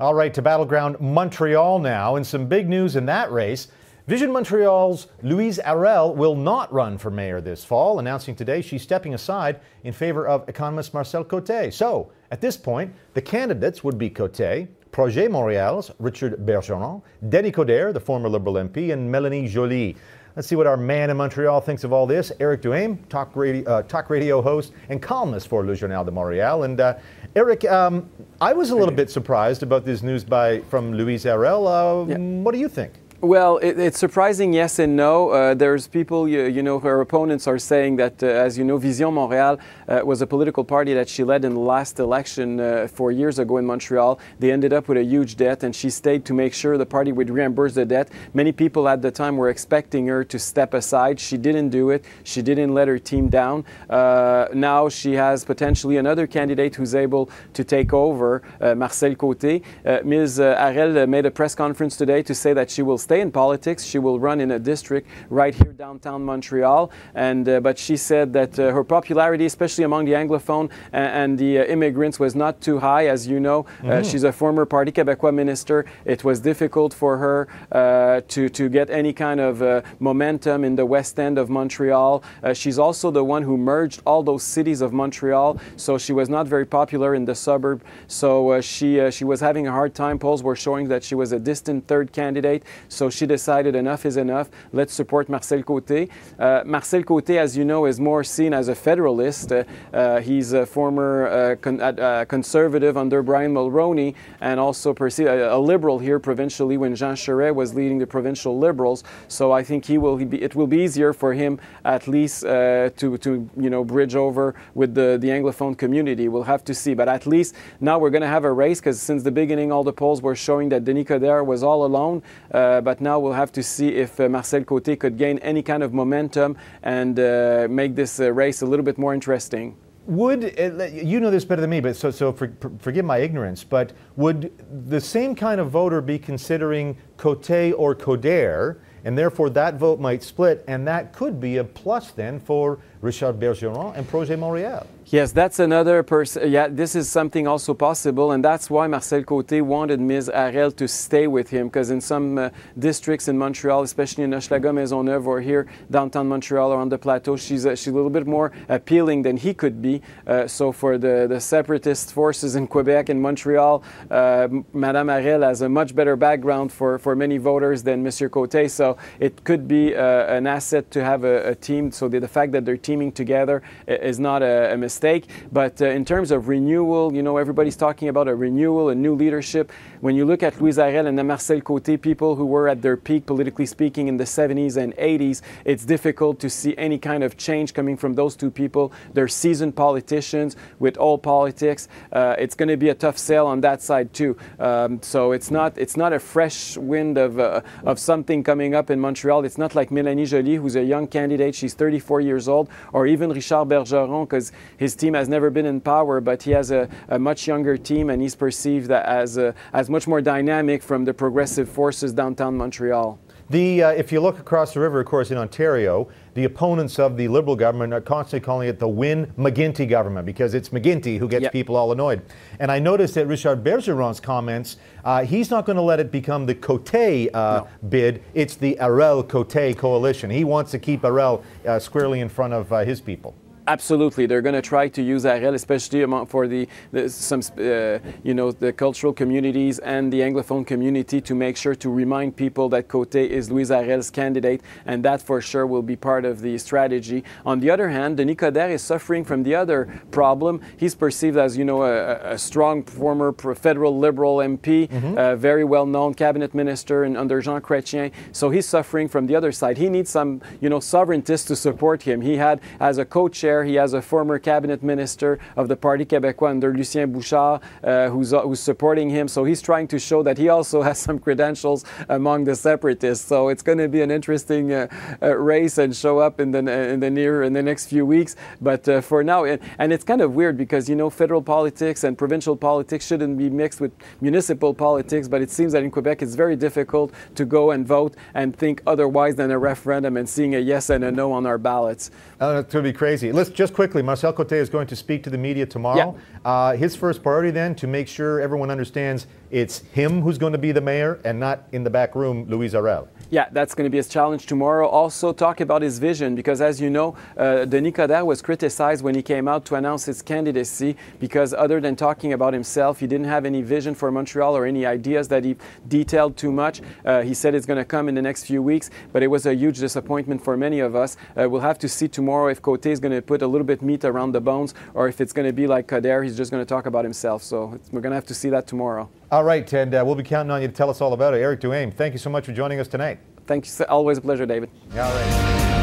All right, to battleground Montreal now, and some big news in that race. Vision Montreal's Louise Harel will not run for mayor this fall, announcing today she's stepping aside in favor of economist Marcel Cote. So, at this point, the candidates would be Cote, Projet Montreal's Richard Bergeron, Denis Coderre, the former Liberal MP, and Mélanie Joly. Let's see what our man in Montreal thinks of all this. Eric Duhaime, talk radio host and columnist for Le Journal de Montréal. And Eric, I was a little bit surprised about this news from Louise Harel. What do you think? Well, it's surprising, yes and no. There's people, you know, her opponents are saying that, as you know, Vision Montréal was a political party that she led in the last election 4 years ago in Montreal. They ended up with a huge debt, and she stayed to make sure the party would reimburse the debt. Many people at the time were expecting her to step aside. She didn't do it. She didn't let her team down. Now she has potentially another candidate who's able to take over, Marcel Cote. Ms. Harel made a press conference today to say that she will stay in politics. She will run in a district right here downtown Montreal, and but she said that her popularity, especially among the Anglophone and the immigrants, was not too high. As you know, she's a former Parti Québécois minister. It was difficult for her to get any kind of momentum in the west end of Montreal. She's also the one who merged all those cities of Montreal, so she was not very popular in the suburb. So she was having a hard time. Polls were showing that she was a distant third candidate. So she decided enough is enough. Let's support Marcel Cote. Marcel Cote, as you know, is more seen as a federalist. He's a former conservative under Brian Mulroney, and also perceived a liberal here provincially when Jean Charest was leading the provincial Liberals. So I think it will be easier for him at least to bridge over with the Anglophone community. We'll have to see. But at least now we're going to have a race, because since the beginning all the polls were showing that Denis Coderre was all alone. But now we'll have to see if Marcel Cote could gain any kind of momentum and make this race a little bit more interesting. Would, you know this better than me, but so forgive my ignorance, but would the same kind of voter be considering Cote or Coderre, and therefore that vote might split, and that could be a plus then for Richard Bergeron and Projet Montréal? Yes, that's another person. Yeah, this is something also possible, and that's why Marcel Cote wanted Ms. Harel to stay with him, because in some districts in Montreal, especially in Hochelaga, Maisonneuve, or here downtown Montreal or on the plateau, she's a little bit more appealing than he could be. So for the separatist forces in Quebec and Montreal, Madame Harel has a much better background for many voters than Monsieur Cote. So it could be an asset to have a team. So the fact that they're teaming together is not a mistake. But in terms of renewal, you know, everybody's talking about a renewal, a new leadership. When you look at Louise Harel and Marcel Cote, people who were at their peak, politically speaking, in the 70s and 80s, it's difficult to see any kind of change coming from those two people. They're seasoned politicians with old politics. It's going to be a tough sell on that side too. So it's not a fresh wind of something coming up in Montreal. It's not like Mélanie Joly, who's a young candidate. She's 34 years old, or even Richard Bergeron, because his team has never been in power, but he has a much younger team, and he's perceived as much more dynamic from the progressive forces downtown Montreal. If you look across the river, of course, in Ontario, the opponents of the Liberal government are constantly calling it the Wynne-McGuinty government, because it's McGuinty who gets people all annoyed. And I noticed that Richard Bergeron's comments, he's not going to let it become the Cote bid. It's the Harel-Cote coalition. He wants to keep Harel squarely in front of his people. Absolutely, they're going to try to use Harel, especially for the cultural communities and the Anglophone community, to make sure to remind people that Cote is Louise Harel's candidate, and that for sure will be part of the strategy. On the other hand, Denis Coderre is suffering from the other problem. He's perceived as, you know, a strong former federal Liberal MP, very well-known cabinet minister under Jean Chrétien. So he's suffering from the other side. He needs some, you know, sovereigntists to support him. He had, as a co-chair, he has a former cabinet minister of the Parti Québécois under Lucien Bouchard who's supporting him. So he's trying to show that he also has some credentials among the separatists. So it's going to be an interesting race and show up in the next few weeks. But for now, and it's kind of weird, because, you know, federal politics and provincial politics shouldn't be mixed with municipal politics. But it seems that in Quebec it's very difficult to go and vote and think otherwise than a referendum and seeing a yes and a no on our ballots. It's going to be crazy. let's just quickly, Marcel Cote is going to speak to the media tomorrow. Yeah. His first priority then, to make sure everyone understands it's him who's going to be the mayor and not in the back room, Louise Harel. Yeah, that's going to be his challenge tomorrow. Also talk about his vision, because as you know, Denis Coderre was criticized when he came out to announce his candidacy, because other than talking about himself, he didn't have any vision for Montreal or any ideas that he detailed too much. He said it's going to come in the next few weeks, but it was a huge disappointment for many of us. We'll have to see tomorrow if Cote is going to put a little bit meat around the bones, or if it's going to be like Coderre, he's just going to talk about himself. So we're going to have to see that tomorrow. All right, and we'll be counting on you to tell us all about it. Eric Duhaime, thank you so much for joining us tonight. Thank you. Always a pleasure, David. All right.